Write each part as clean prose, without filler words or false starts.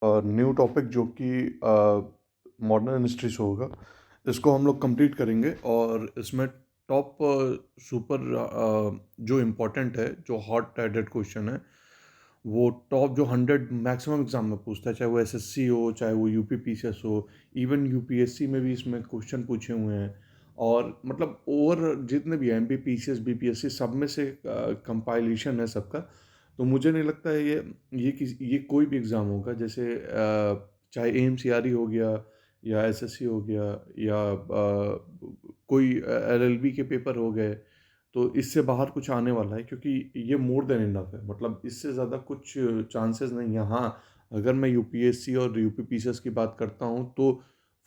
New topic जो कि modern history से होगा। इसको हम लोग कंप्लीट करेंगे और इसमें टॉप सुपर जो इम्पोर्टेंट है, जो हॉट हेडेड क्वेश्चन है, वो टॉप जो 100 मैक्सिमम एग्जाम में पूछता है, चाहे वो एसएससी हो, चाहे वो यूपी पीसीएस हो, इवन यूपीएससी में भी इसमें क्वेश्चन पूछे हुए हैं। और मतलब ओवर जितने भी एमपी पीसीएस बीपीएससी सब में से कंपाइलेशन है सबका। तो मुझे नहीं लगता है ये कोई भी एग्ज़ाम होगा, जैसे चाहे एएमसीआरई हो गया या एसएससी हो गया या कोई एलएलबी के पेपर हो गए, तो इससे बाहर कुछ आने वाला है, क्योंकि ये मोर देन इनफ है। मतलब इससे ज़्यादा कुछ चांसेस नहीं है। हाँ, अगर मैं यूपीएससी और यूपी पीसीएस की बात करता हूँ तो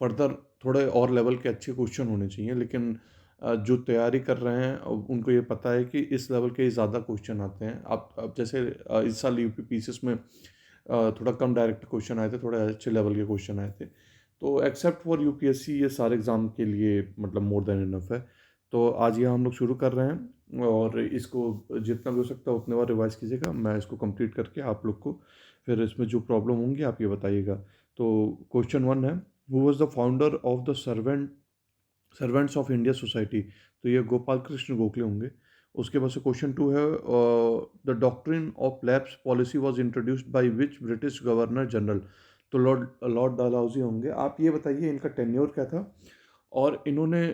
फर्दर थोड़े और लेवल के अच्छे क्वेश्चन होने चाहिए, लेकिन जो तैयारी कर रहे हैं उनको ये पता है कि इस लेवल के ज़्यादा क्वेश्चन आते हैं। अब जैसे इस साल यूपी पीसीएस में थोड़ा कम डायरेक्ट क्वेश्चन आए थे, थोड़े अच्छे लेवल के क्वेश्चन आए थे। तो एक्सेप्ट फॉर यूपीएससी ये सारे एग्ज़ाम के लिए मतलब मोर देन इनफ है। तो आज ये हम लोग शुरू कर रहे हैं और इसको जितना भी हो सकता है उतने बार रिवाइज कीजिएगा। मैं इसको कंप्लीट करके आप लोग को फिर इसमें जो प्रॉब्लम होंगी आप ये बताइएगा। तो क्वेश्चन वन है, who was the founder of the Servants of India society? तो ये गोपाल कृष्ण गोखले होंगे। उसके बाद से क्वेश्चन टू है, the doctrine of lapse policy was introduced by which British governor general? तो लॉर्ड लॉर्ड डलहौजी होंगे। आप ये बताइए इनका टेन्योर क्या था, और इन्होंने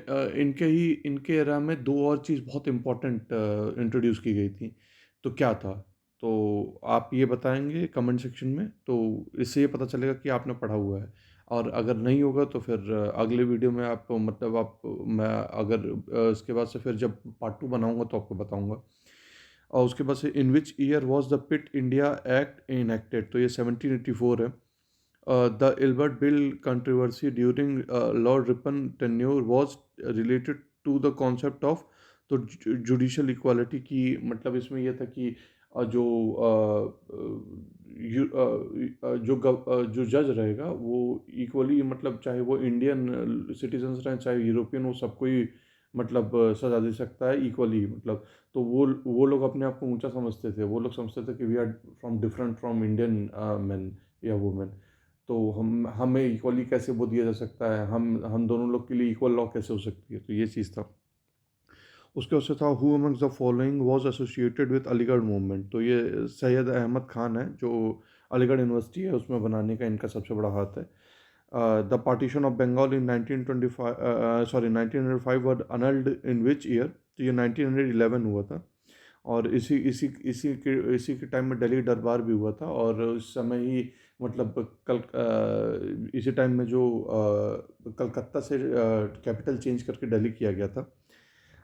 इनके एरा में दो और चीज़ बहुत इंपॉर्टेंट इंट्रोड्यूस की गई थी, तो क्या था? तो आप ये बताएंगे कमेंट सेक्शन में, तो इससे ये पता चलेगा कि आपने पढ़ा हुआ है। और अगर नहीं होगा तो फिर अगले वीडियो में आप मतलब आप मैं अगर इसके बाद से फिर जब पार्ट 2 बनाऊंगा तो आपको बताऊंगा। और उसके बाद से in which year was the Pitt India act enacted? तो ये 1784 है। The Ilbert bill controversy during Lord Ripon tenure was related to the concept of, तो जुडिशल इक्वालिटी की मतलब इसमें यह था कि जो जो जज रहेगा वो इक्वली, मतलब चाहे वो इंडियन सिटीजन्स रहें चाहे यूरोपियन, वो सबको ही मतलब सजा दे सकता है इक्वली। मतलब तो वो लोग अपने आप को ऊंचा समझते थे। वो लोग समझते थे कि we are from different from Indian man या वुमेन। तो हमें इक्वली कैसे वो दिया जा सकता है, हम दोनों लोग के लिए इक्वल लॉ कैसे हो सकती है? तो ये चीज़ था। उसके उससे था, who amongst the following was associated with Aligarh movement? तो ये सैयद अहमद खान है, जो अलीगढ़ यूनिवर्सिटी है उसमें बनाने का इनका सबसे बड़ा हाथ है। The partition of Bengal in 1925 sorry 1905 were annulled in which year? तो ये 1911 हुआ था। और इसी के टाइम में दिल्ली दरबार भी हुआ था, और उस समय ही मतलब इसी टाइम में जो कलकत्ता से कैपिटल चेंज करके दिल्ली किया गया था।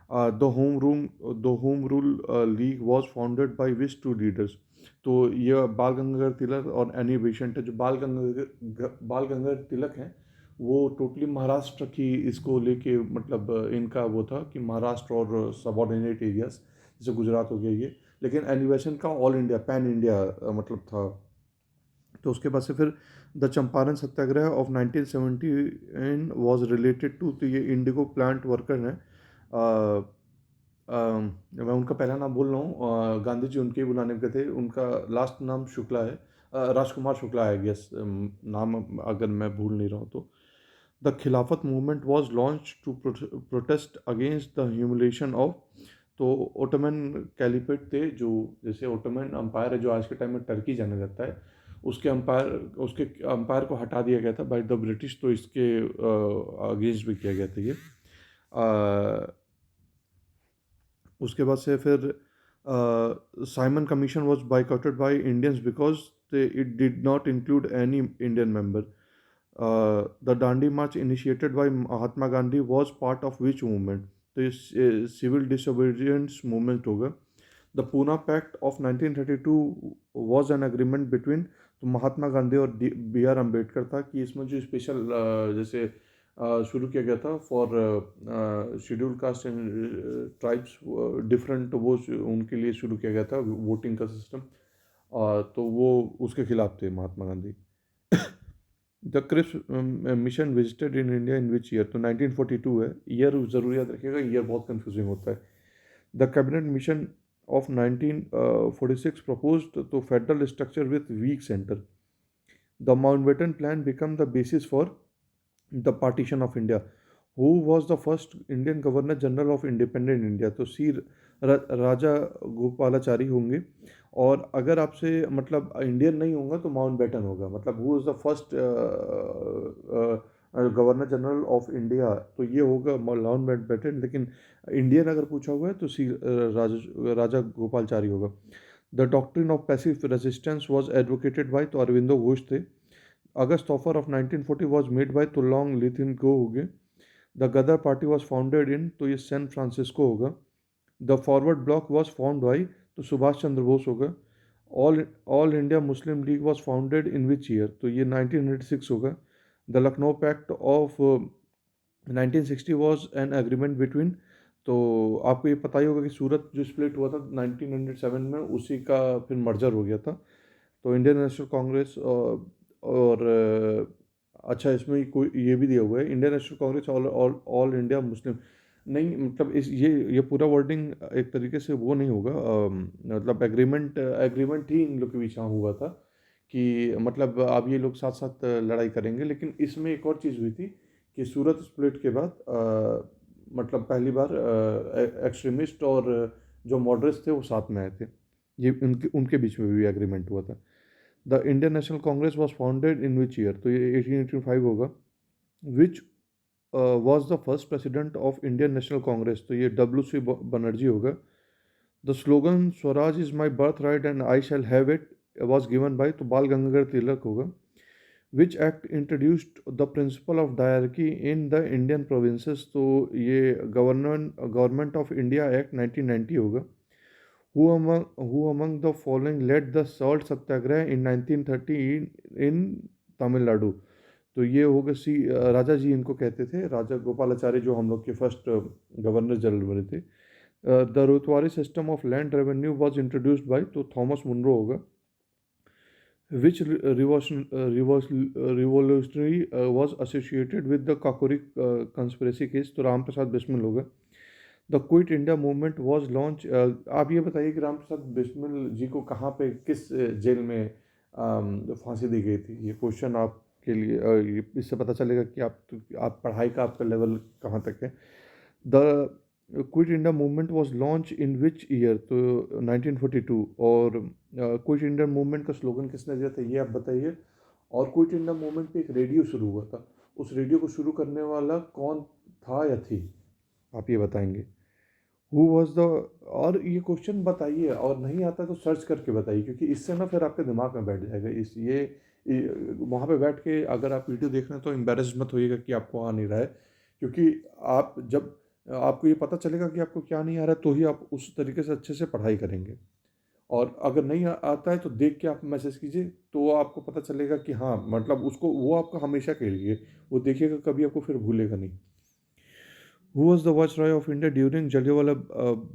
The home rule league was founded by which two leaders? तो ये बाल गंगाधर तिलक और एनी बेसेंट है। जो बाल गंगाधर तिलक हैं, वो टोटली महाराष्ट्र की इसको लेके मतलब इनका वो था कि महाराष्ट्र और सबॉर्डिनेट एरियाज जैसे गुजरात हो गया ये, लेकिन एनी बेसेंट का ऑल इंडिया पैन इंडिया मतलब था। तो उसके बाद से फिर the Champaran Satyagraha of 1917 was related to, तो ये इंडिगो प्लांट वर्कर हैं। मैं उनका पहला नाम बोल रहा हूँ, गांधी जी उनके ही बुलाने पे गए थे। उनका लास्ट नाम शुक्ला है, राजकुमार शुक्ला है गेस, नाम अगर मैं भूल नहीं रहा हूँ तो। The Khilafat movement was launch to protest against the humiliation of, तो ओटोमन कैलिफेट थे, जो जैसे ओटोमन अम्पायर है जो आज के टाइम में टर्की जाना जाता है, उसके अंपायर को हटा दिया गया था बाय द ब्रिटिश। तो इसके अगेंस्ट भी किया गया था ये। उसके बाद से फिर Simon Commission was boycotted by Indians because it did not include any Indian member. The Dandi march initiated by Mahatma Gandhi was part of which movement? तो ये सिविल डिसोबीडियंस मूवमेंट होगा। The Poona pact of 1932 was an agreement between, तो महात्मा गांधी और B are Ambedkar था, कि इसमें जो special जैसे शुरू किया गया था for schedule caste and tribes different, वो उनके लिए शुरू किया गया था वोटिंग का सिस्टम। तो वो उसके खिलाफ थे Mahatma Gandhi. The Cripps mission visited in India in which year? तो 1942 है। ईयर ज़रूर याद रखिएगा, ईयर बहुत कंफ्यूजिंग होता है। The cabinet mission of 1946 proposed तो federal structure with weak centre? The Mountbatten plan become the basis for the partition of India. Who was the first Indian governor general of independent India? तो राजा गोपालाचारी होंगे। और अगर आपसे मतलब Indian नहीं होगा तो माउंट बैटन होगा। मतलब who is the first governor general of India, तो ये होगा माउंट बैटन। लेकिन इंडियन अगर पूछा हुआ है तो राजा गोपालचारी होगा। The doctrine of passive resistance was advocated by, तो अरविंदो घोष थे। August offer of 1940 was made by तुलोंग लिथिनगो हो गए। The Ghadar party was founded in, तो ये सैन फ्रांसिस्को होगा। The Forward Bloc was formed by, तो सुभाष चंद्र बोस होगा। All all India Muslim League was founded in which year? तो ये 1906 होगा। The Lucknow pact of 1960 was N agreement between, तो आपको ये पता ही होगा कि सूरत जो स्प्लिट हुआ था 1907 में, उसी का फिर मर्जर हो गया था। तो इंडियन नेशनल कांग्रेस और अच्छा, इसमें कोई ये भी दिया हुआ है, Indian National Congress all all all India मुस्लिम। नहीं, मतलब इस ये पूरा वर्डिंग एक तरीके से वो नहीं होगा। मतलब एग्रीमेंट एग्रीमेंट ही इन लोग के बीच हाँ हुआ था कि मतलब अब ये लोग साथ साथ लड़ाई करेंगे। लेकिन इसमें एक और चीज़ हुई थी कि सूरत स्प्लिट के बाद मतलब पहली बार एक्सट्रीमिस्ट और जो मॉडरेट्स थे वो साथ में आए थे। ये उनके उनके बीच में भी एग्रीमेंट हुआ था। The Indian National Congress was founded in which year? तो ये 1885 होगा। Which was the first president of Indian National Congress? तो ये WC बनर्जी होगा। The slogan Swaraj is my birth right and I shall have it was given by, तो बाल गंगाधर तिलक होगा। Which act introduced the principle of dyarchy in the Indian provinces? तो ये government of India act 1990 होगा। Who among the following led the salt Satyagraha in 1930 in Tamil Nadu? तो ये होगा राजा जी इनको कहते थे, राजा गोपालाचारी, जो हम लोग के फर्स्ट गवर्नर जनरल बने थे। The Ryotwari system of land revenue was introduced by, तो थॉमस मुनरो होगा। Which revolutionary was associated with the Kakori conspiracy case? तो राम प्रसाद बिस्मिल होगा। The Quit India movement was launch, आप ये बताइए कि राम प्रसाद बिस्मिल जी को कहाँ पे किस जेल में फांसी दी गई थी? ये क्वेश्चन आपके लिए इससे पता चलेगा कि आप पढ़ाई का आपका लेवल कहाँ तक है। The Quit India movement was launch in which year? तो 1942। और क्विट इंडिया मूवमेंट का स्लोगन किसने दिया था, ये आप बताइए। और क्विट इंडिया मूवमेंट पे एक रेडियो शुरू हुआ था, उस रेडियो को शुरू करने वाला कौन था या थी? आप ये बताएंगे। हु वॉज द, और ये क्वेश्चन बताइए, और नहीं आता तो सर्च करके बताइए, क्योंकि इससे ना फिर आपके दिमाग में बैठ जाएगा। वहाँ पे बैठ के अगर आप वीडियो देख रहे हैं तो एम्बेरस मत होइएगा कि आपको आ नहीं रहा है, क्योंकि आप जब आपको ये पता चलेगा कि आपको क्या नहीं आ रहा है तो ही आप उस तरीके से अच्छे से पढ़ाई करेंगे। और अगर नहीं आता है तो देख के आप मैसेज कीजिए, तो आपको पता चलेगा कि हाँ, मतलब उसको वो आपका हमेशा के लिए वो देखिएगा, कभी आपको फिर भूलेगा नहीं। Who was the viceroy of India during Jallianwala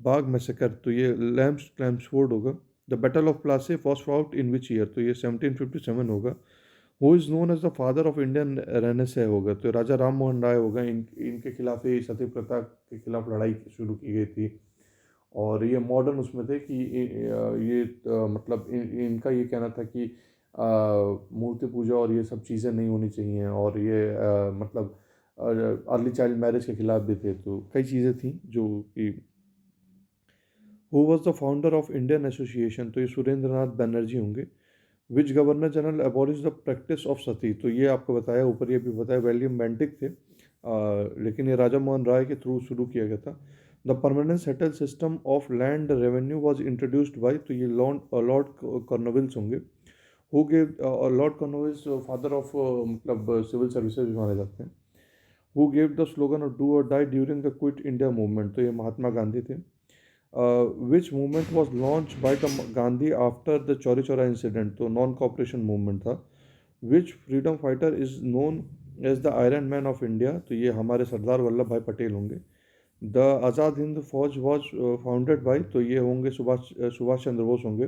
Bagh massacre? तो ये क्लैम्सफोर्ड होगा। The battle of Plassey was fought in which year? तो ये 1757 होगा। Who is known as the father of Indian renaissance होगा? तो राजा राम मोहन राय होगा। इनके खिलाफ ही सती प्रथा के खिलाफ लड़ाई शुरू की गई थी। और ये मॉडर्न उसमें थे कि ये मतलब इनका ये कहना था कि मूर्ति पूजा और ये सब चीज़ें नहीं होनी चाहिए, और ये मतलब अर्ली चाइल्ड मैरिज के खिलाफ भी थे। तो कई चीज़ें थी जो कि। Who was the founder of Indian association? तो ये सुरेंद्र नाथ बनर्जी होंगे। Which governor general abolish the practice of sati? तो ये आपको बताया ऊपर, ये भी बताया विलियम बेंटिक थे, लेकिन ये राजा मोहन राय के थ्रू शुरू किया गया था। The permanent settle system of land revenue was introduced by, तो ये लॉर्ड कॉर्नवालिस होंगे। Who gave, Lord Cornwallis father of मतलब सिविल सर्विसेज भी माने जाते हैं। Who gave the slogan of do or die during the Quit India movement? तो ये महात्मा गांधी थे। Which movement was launch by the Gandhi after the Chauri Chaura incident? तो नॉन कॉपरेशन मूवमेंट था। Which freedom fighter is known as the iron man of India? तो ये हमारे सरदार वल्लभ भाई पटेल होंगे। The Azad Hind फौज वॉज फाउंडेड बाई, तो ये होंगे सुभाष चंद्र बोस होंगे।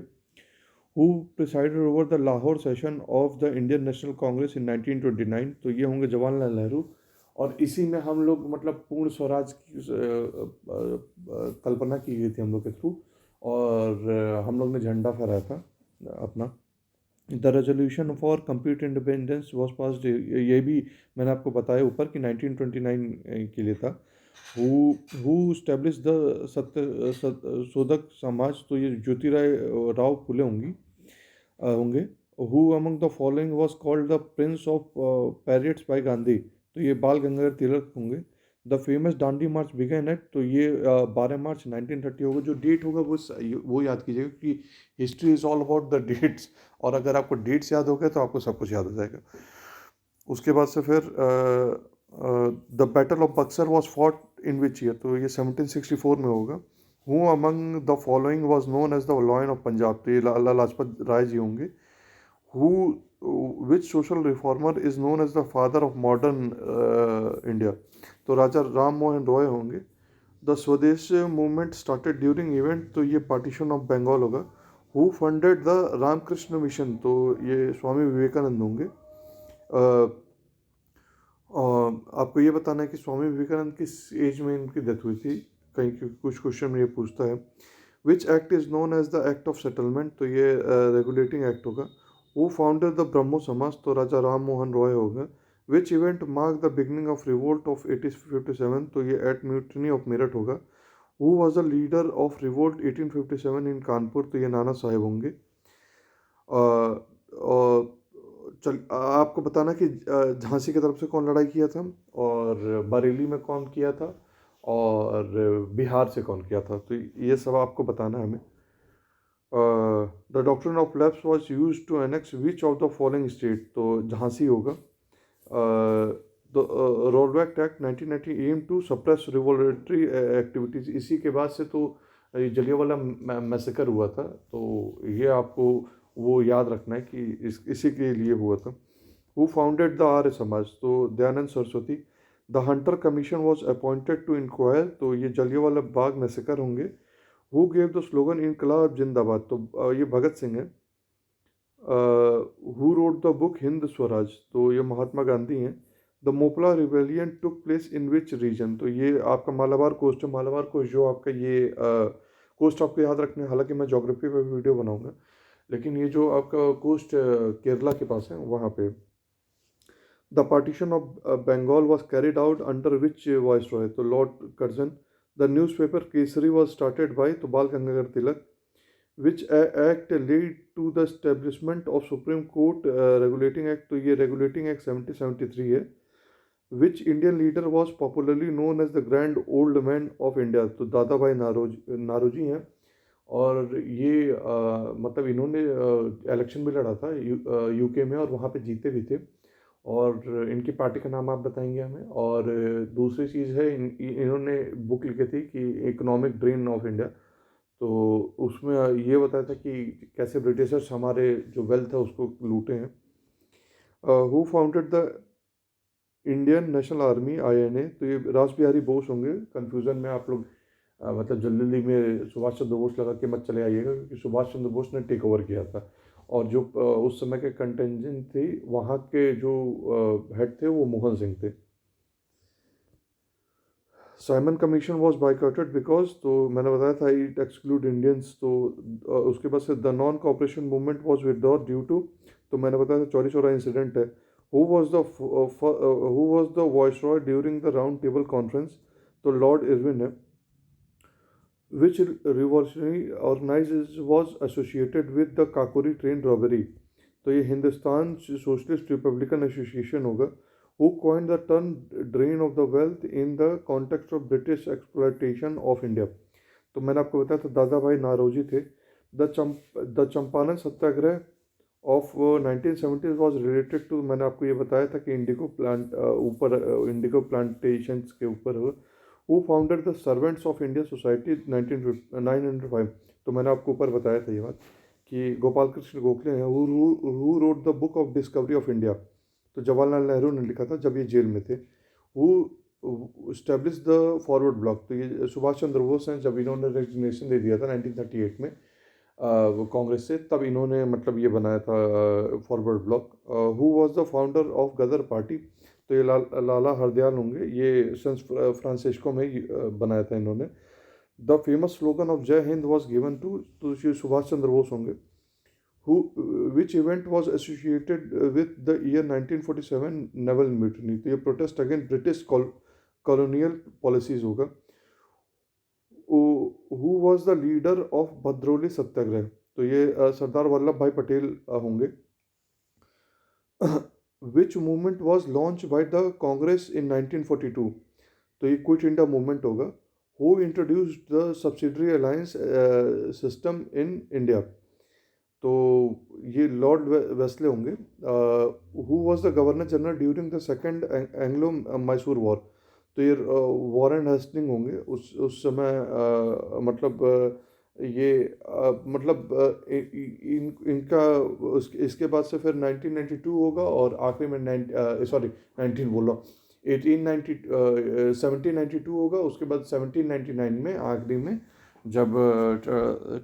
Who presided over the Lahore session of the Indian National Congress in 1929? तो ये होंगे जवाहरलाल नेहरू। और इसी में हम लोग मतलब पूर्ण स्वराज की कल्पना की गई थी हम लोग के थ्रू, और हम लोग ने झंडा फहराया था अपना। The resolution for complete independence was passed, ये भी मैंने आपको बताया ऊपर कि 1929 के लिए था। हु हु स्टैब्लिश द शोधक समाज, तो ये ज्योतिराव राव फुले होंगे। Who among the following was called the prince of patriots by Gandhi, तो ये बाल गंगाधर तिलक होंगे। The famous Dandi march began at, तो ये 12 मार्च 1930 होगा। जो डेट होगा वो याद कीजिएगा कि history is all about the dates, और अगर आपको डेट्स याद हो गए तो आपको सब कुछ याद हो जाएगा। उसके बाद से फिर the battle of Buxar was fought in which year, तो ये 1764 में होगा। Who among the following was known as the lion of Punjab, तो ये लाला लाजपत राय जी होंगे। Who which social reformer is known as the father of modern India, तो राजा राम मोहन रॉय होंगे। द स्वदेश मूवमेंट स्टार्टेड ड्यूरिंग इवेंट, तो ये पार्टीशन ऑफ बंगाल होगा। Who funded the Ramakrishna Mission, तो ये स्वामी विवेकानंद होंगे। आपको ये बताना है कि स्वामी विवेकानंद किस एज में इनकी डेथ हुई थी, कहीं कुछ क्वेश्चन में ये पूछता है। Which act is known as the act of settlement, तो ये रेगुलेटिंग एक्ट होगा। वो फाउंडर द ब्रह्मो समाज, तो राजा राम मोहन रॉय होगा। Which event mark the beginning of revolt of 1857, तो ये एट म्यूटनी ऑफ मेरठ होगा। Who was the leader of revolt 1857 इन कानपुर, तो ये नाना साहेब होंगे। और चल आपको बताना कि झांसी की तरफ से कौन लड़ाई किया था, और बरेली में कौन किया था, और बिहार से कौन किया था, तो ये सब आपको बताना है हमें। The doctrine of lapse was used to annex which of the following state, तो झांसी होगा। द रोलबैक act 1990 aim to suppress revolutionary activities, इसी के बाद से तो ये जलियांवाला मैसेकर हुआ था, तो ये आपको वो याद रखना है कि इसी के लिए हुआ था। Who founded the Arya Samaj, तो Dayanand Saraswati. The Hunter Commission was appointed to inquire, तो ये जलियांवाला बाग मैसेकर होंगे। Who gave the slogan Inquilab Zindabad, तो ये भगत सिंह है। Who wrote the book Hind Swaraj, तो ये महात्मा गांधी हैं। The Moplah rebellion took place in which region, तो ये आपका मालाबार कोस्ट है। मालाबार कोस्ट जो आपका ये कोस्ट आपको याद रखना है, हालांकि मैं ज्योग्राफी पर वीडियो बनाऊंगा, लेकिन ये जो आपका कोस्ट केरला के पास है वहाँ पे। The partition of Bengal was carried out under which viceroy रॉय, तो Lord Curzon. The news paper Kesari was started by, तो Bal Gangadhar Tilak. Which act lead to the establishment of supreme court regulating act, तो ये रेगुलेटिंग एक्ट 1773 है। Which Indian leader was popularly known as the grand old man of India, तो दादा भाई नारोजी हैं। और ये मतलब इन्होंने इलेक्शन भी लड़ा था यूके में, और वहाँ पे जीते भी थे। और इनकी पार्टी का नाम आप बताएंगे हमें। और दूसरी चीज़ है, इन्होंने बुक लिखी थी कि इकोनॉमिक ड्रेन ऑफ इंडिया, तो उसमें ये बताया था कि कैसे ब्रिटिशर्स हमारे जो वेल्थ है उसको लूटे हैं। Who founded the Indian national army INA, तो ये रास बिहारी बोस होंगे। कंफ्यूजन में आप लोग मतलब जल्दी में सुभाष चंद्र बोस लगा के मत चले आइएगा, क्योंकि सुभाष चंद्र बोस ने टेक ओवर किया था, और जो उस समय के कंटेंजेंट थे वहाँ के जो हेड थे वो मोहन सिंह थे। साइमन कमीशन वॉज बाइकआउटेड बिकॉज, तो मैंने बताया था इट एक्सक्लूड इंडियंस, तो उसके बाद से the non cooperation movement was withdraw due to, तो मैंने बताया था चौरी चौरा इंसिडेंट है। Who was the viceroy during the round table conference, तो लॉर्ड इरविन है। Which revolutionary organized was associated with the Kakori train robbery, तो ये हिंदुस्तान सोशलिस्ट रिपब्लिकन एसोसिएशन होगा। Who coined the term drain of the wealth in the context of British exploitation of India, तो मैंने आपको बताया था दादा भाई नारोजी थे। The Champaran Satyagraha of 1970 was related to, मैंने आपको ये बताया था कि इंडिगो प्लांट ऊपर इंडिगो प्लांटेशंस के ऊपर हो। Who founded the Servants of India Society 1905, तो मैंने आपको ऊपर बताया था ये बात कि गोपाल कृष्ण गोखले हैं। Who wrote the book of discovery of India, तो जवाहरलाल नेहरू ने लिखा था जब ये जेल में थे। Who establish the Forward block, तो ये सुभाष चंद्र बोस हैं। जब इन्होंने रेजिग्नेशन दे दिया था 1938 में वो कांग्रेस से, तब इन्होंने मतलब ये बनाया था Forward Bloc. Who was the founder of Ghadar Party, तो ये लाला हरदयाल होंगे। ये सैन फ्रांसिस्को में बनाया था इन्होंने। द फेमस स्लोगन ऑफ जय हिंद वॉज गिवन टू, तो श्री सुभाष चंद्र बोस होंगे। who which event was associated with the year 1947 naval mutiny. तो ये protest against British colonial policies होगा. Who was the leader of Bardoli satyagraha. तो ये सरदार वल्लभ भाई पटेल होंगे. Which movement was launch by the Congress in 1942. तो ये क्विट इंडिया मूवमेंट होगा. Who introduced the subsidiary alliance system in India. तो ये लॉर्ड वेस्ले होंगे. Who was the governor general during the second Anglo Mysore war. तो ये वॉरेन हेस्टिंग होंगे उस समय. मतलब ये मतलब इनका इसके बाद से फिर 1992 होगा और आखिरी में 19 बोलो 1792 होगा. उसके बाद 1799 में आखिरी में जब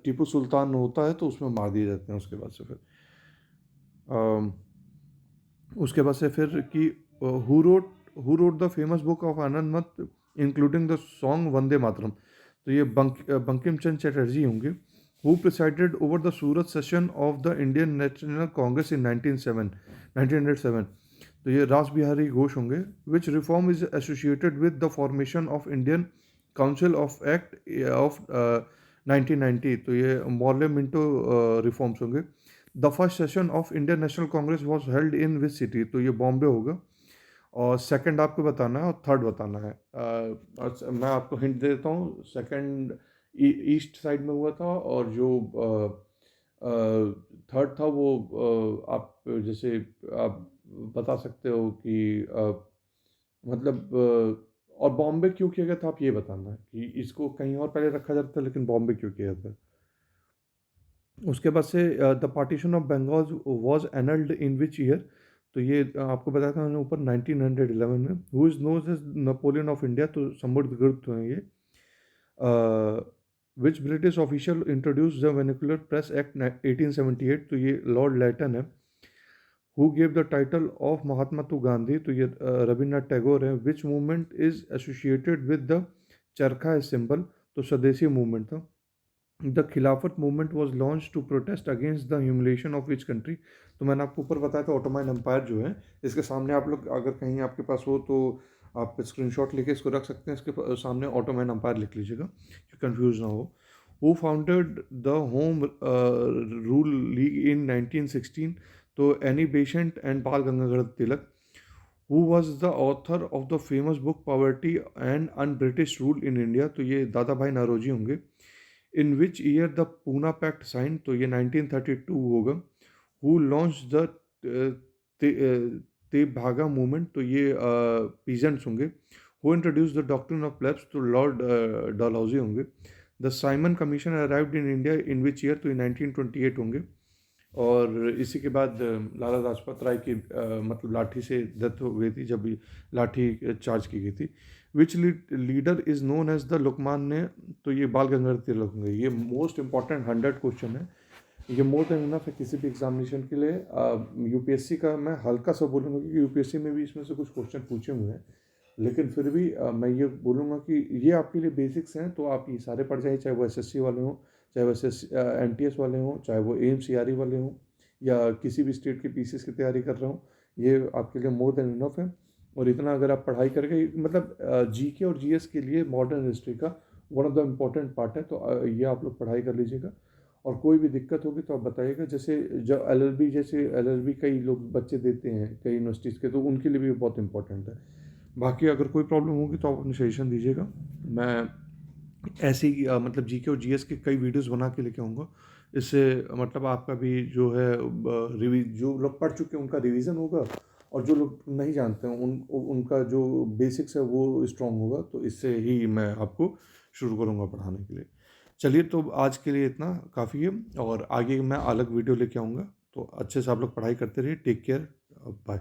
टीपू सुल्तान होता है तो उसमें मार दिए जाते हैं. उसके बाद से फिर कि who wrote the famous book of Anand Math including the song Vande Mataram. तो ये बंकिम चंद्र चटर्जी होंगे. Who presided over the Surat session of the Indian National Congress in 1907. तो ये रास बिहारी घोष होंगे. Which reform is associated with the formation of Indian council of act of 1990. तो ये Morley Minto reforms होंगे. The first session of Indian National Congress was held in which city. तो ये बॉम्बे होगा. और सेकंड आपको बताना है और थर्ड बताना है. मैं आपको हिंट दे देता हूँ. सेकंड ईस्ट साइड में हुआ था और जो थर्ड था वो आप जैसे आप बता सकते हो कि मतलब और बॉम्बे क्यों किया गया था आप ये बताना है कि इसको कहीं और पहले रखा जाता था लेकिन बॉम्बे क्यों किया था. उसके बाद से the partition of Bengal was annulled in which year. तो ये आपको बताया था मैंने ऊपर 1911 में. Who is known as Napoleon of India. तो समुद्रगुप्त हैं ये. Which British official introduce the Vernacular Press Act 1878. तो ये लॉर्ड लैटन है. Who gave the title of Mahatma to Gandhi. तो ये रविन्द्रनाथ टैगोर है. Which movement is associated with the charkha symbol. तो स्वदेशी मूवमेंट था. The Khilafat movement was launch to protest against the humiliation of which country. तो मैंने आपको ऊपर बताया था ऑटोमन एम्पायर जो है इसके सामने आप लोग अगर कहीं आपके पास हो तो आप स्क्रीनशॉट लेके इसको रख सकते हैं. इसके सामने ऑटोमन एम्पायर लिख लीजिएगा कि कंफ्यूज ना हो. Who founded the home rule league in 1916. तो Annie Besant and Bal Gangadhar Tilak. Who was the author of the famous book poverty and un British rule in India. तो ये दादा भाई नौरोजी होंगे. In which year the Poona pact sign. तो ये 1932 होगा. Who launch the Tebhaga movement. तो ये peasants होंगे. Who introduce the doctrine of lapse. तो लॉर्ड डलहौजी होंगे. The Simon commission arrived in India in which year. तो ये 1928 होंगे. और इसी के बाद लाला लाजपत राय की मतलब लाठी से डेथ हो गई थी जब लाठी चार्ज की गई थी. Which leader is known as the लुकमान ने. तो ये बाल गंगाधर तिलक होंगे. ये मोस्ट इंपॉर्टेंट 100 क्वेश्चन है. ये मोर देन इनफ है किसी भी एग्जामिनेशन के लिए. यूपीएससी का मैं हल्का सा बोलूँगा क्योंकि यूपीएससी में भी इसमें से कुछ क्वेश्चन पूछे हुए हैं. लेकिन फिर भी मैं ये बोलूँगा कि ये आपके लिए बेसिक्स हैं तो आप ये सारे पढ़ जाइए. चाहे वो एसएससी वाले हों, चाहे वो एनटीएस वाले हों, चाहे वो एम्स सीआरई वाले हों या किसी भी स्टेट के पीसीएस की तैयारी कर रहा हूँ. ये आपके लिए मोर देन इनफ है. और इतना अगर आप पढ़ाई करके मतलब जीके और जीएस के लिए मॉडर्न हिस्ट्री का one of the important part है. तो ये आप लोग पढ़ाई कर लीजिएगा. और कोई भी दिक्कत होगी तो आप बताइएगा. जैसे जब एलएलबी कई लोग बच्चे देते हैं कई यूनिवर्सिटीज़ के तो उनके लिए भी बहुत इंपॉर्टेंट है. बाकी अगर कोई प्रॉब्लम होगी तो आप अपनी सजेशन दीजिएगा. मैं ऐसी मतलब जीके और जीएस के कई वीडियोस बना के लेके आऊँगा. इससे मतलब आपका भी जो है जो लोग पढ़ चुके हैं उनका रिवीजन होगा और जो लोग नहीं जानते हैं उनका जो बेसिक्स है वो स्ट्रॉन्ग होगा. तो इससे ही मैं आपको शुरू करूँगा पढ़ाने के लिए. चलिए तो आज के लिए इतना काफ़ी है और आगे मैं अलग वीडियो लेके आऊँगा. तो अच्छे से आप लोग पढ़ाई करते रहिए. Take care. बाय.